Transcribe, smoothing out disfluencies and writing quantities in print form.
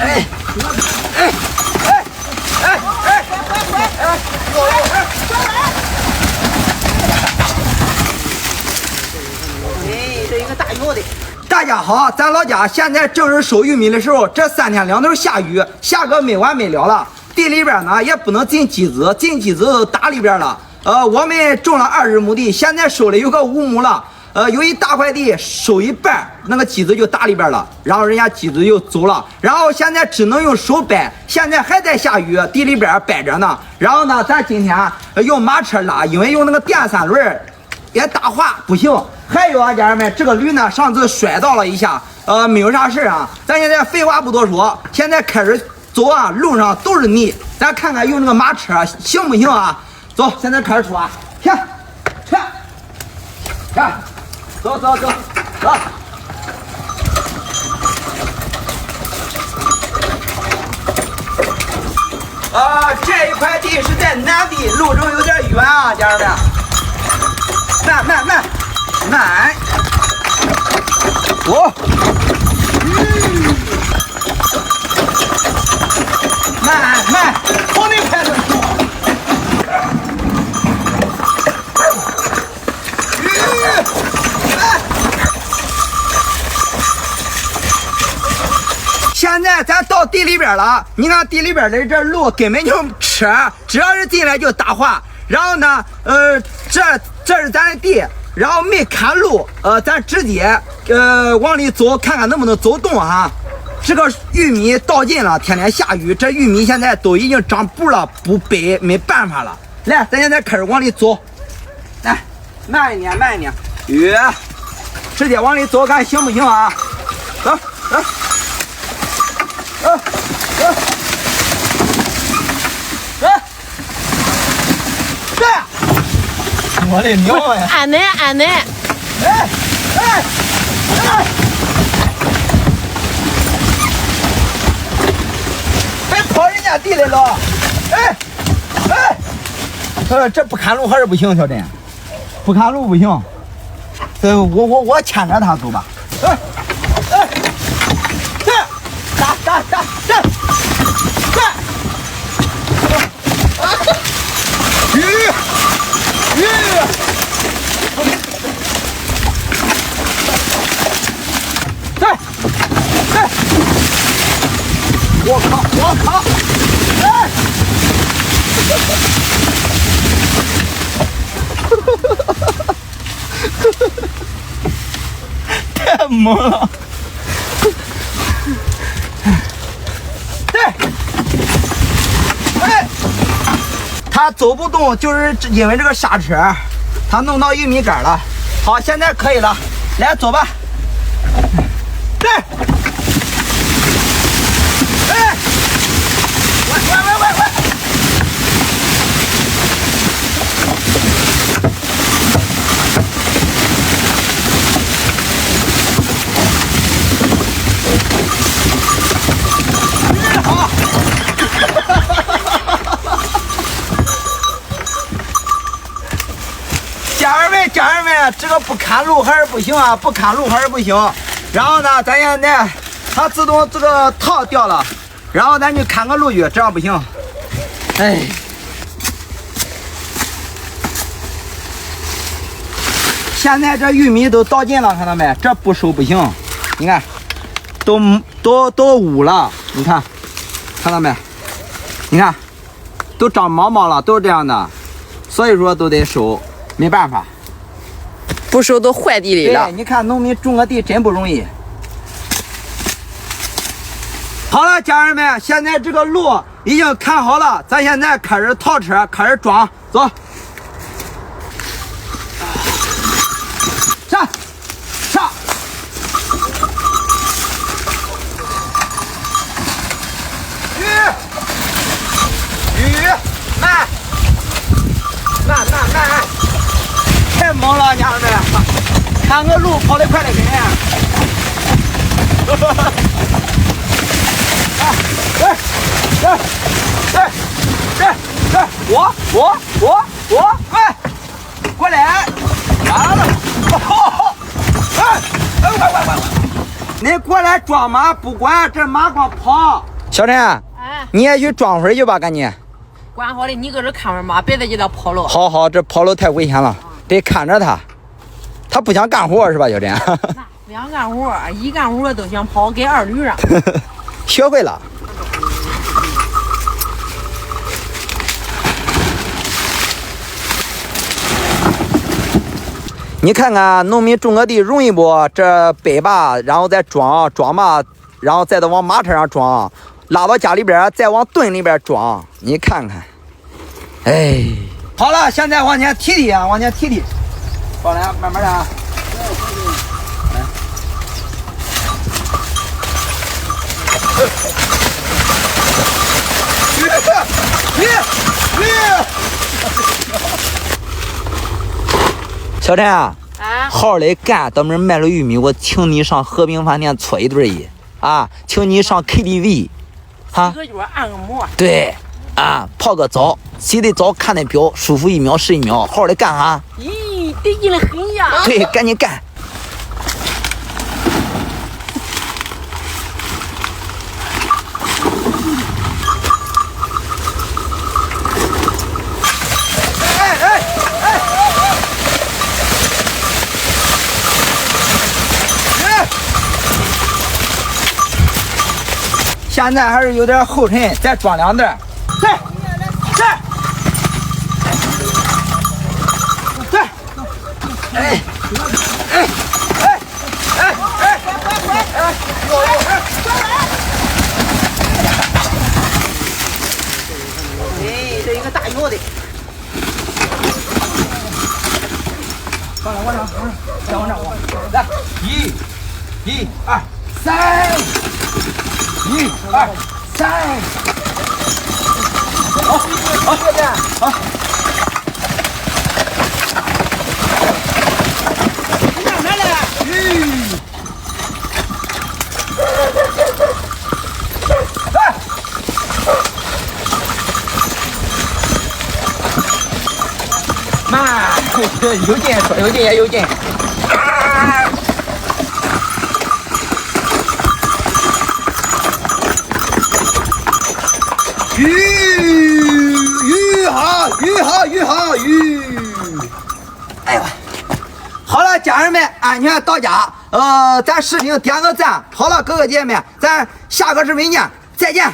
哎这一个大油的。大家好，咱老家现在正是收玉米的时候，这3天2头下雨，下个没完没了了。地里边呢也不能进机子，进机子都打里边了。我们种了20亩地，现在收的有个5亩了。有一大块地收一半，那个机子就打里边了，然后人家机子就走了，然后现在只能用手掰，现在还在下雨，地里边掰着呢。然后呢，咱今天用马车拉，因为用那个电3轮也打滑不行。还有啊，家人们，这个驴呢上次摔倒了一下，没有啥事啊。咱现在废话不多说，现在开始走啊，路上都是泥，咱看看用那个马车行不行啊？走，现在开始出发，去，走。这一块地是在南地，路程有点远啊，家人们。慢，走。慢，往那块走。现在咱到地里边了，你看地里边的这路根本就车只要是进来就打滑。然后呢，这是咱的地，然后没看路，咱直接往里走，看看能不能走动啊。这个玉米到尽了，天天下雨，这玉米现在都已经长布了，不背没办法了。来，咱现在开始往里走，来，慢一点，直接往里走，看行不行啊？走。我的娘呀！安内。别跑人家地来了！这不看路还是不行，小珍，不看路不行。我牵着他走吧。打！我靠！太猛了！他走不动，就是因为这个刹车，他弄到玉米杆了。好，现在可以了，来走吧。对。喂！好。家人们，这个不看路还是不行啊，然后呢，咱现在它自动这个套掉了，然后咱就看个路去，这样不行。现在这玉米都倒尽了，看到没？这不收不行，你看，都污了，你看到没？你看，都长毛毛了，都是这样的，所以说都得收，没办法。不收都坏地里了。对，你看农民种个地真不容易。好了，家人们，现在这个路已经看好了，咱现在开始套车，开始装，走。上。慢，太猛了，家人们，看个路跑得快得很。我，快过来，完了，快！你过来装马，不管这马光跑。小陈，哎，你也去装会儿去吧，赶紧。管好的，你搁这看会儿马，别再给它跑了。好好，这跑路太危险了，得看着他。他不想干活是吧，小陈？那不想干活，一干活都想跑给二驴上。学会了。你看看农民种个地容易不？这背吧，然后再装吧，然后再往马车上装，拉到家里边，再往墩里边装。你看看，哎，好了，现在往前提啊，往前提。好嘞，慢慢的啊。小陈啊，好好的干，到明儿卖了玉米，我请你上和平饭店搓一顿去啊，请你上 KTV， 啊，洗个脚，按个摩。对，啊，泡个澡，洗的澡，看那表，舒服1秒是1秒，好好的干啊。咦，得劲的很呀。对，赶紧干。现在还是有点后尘，再装2袋。对，哎，这一个大油的。往上，再往这往，来，1、2、3。1、2、3，好，这边好。慢慢来。慢，有劲，有劲也有劲。好，哎呦，好了，家人们，安全到家。咱视频点个赞。好了，哥哥姐妹，咱下个视频见，再见。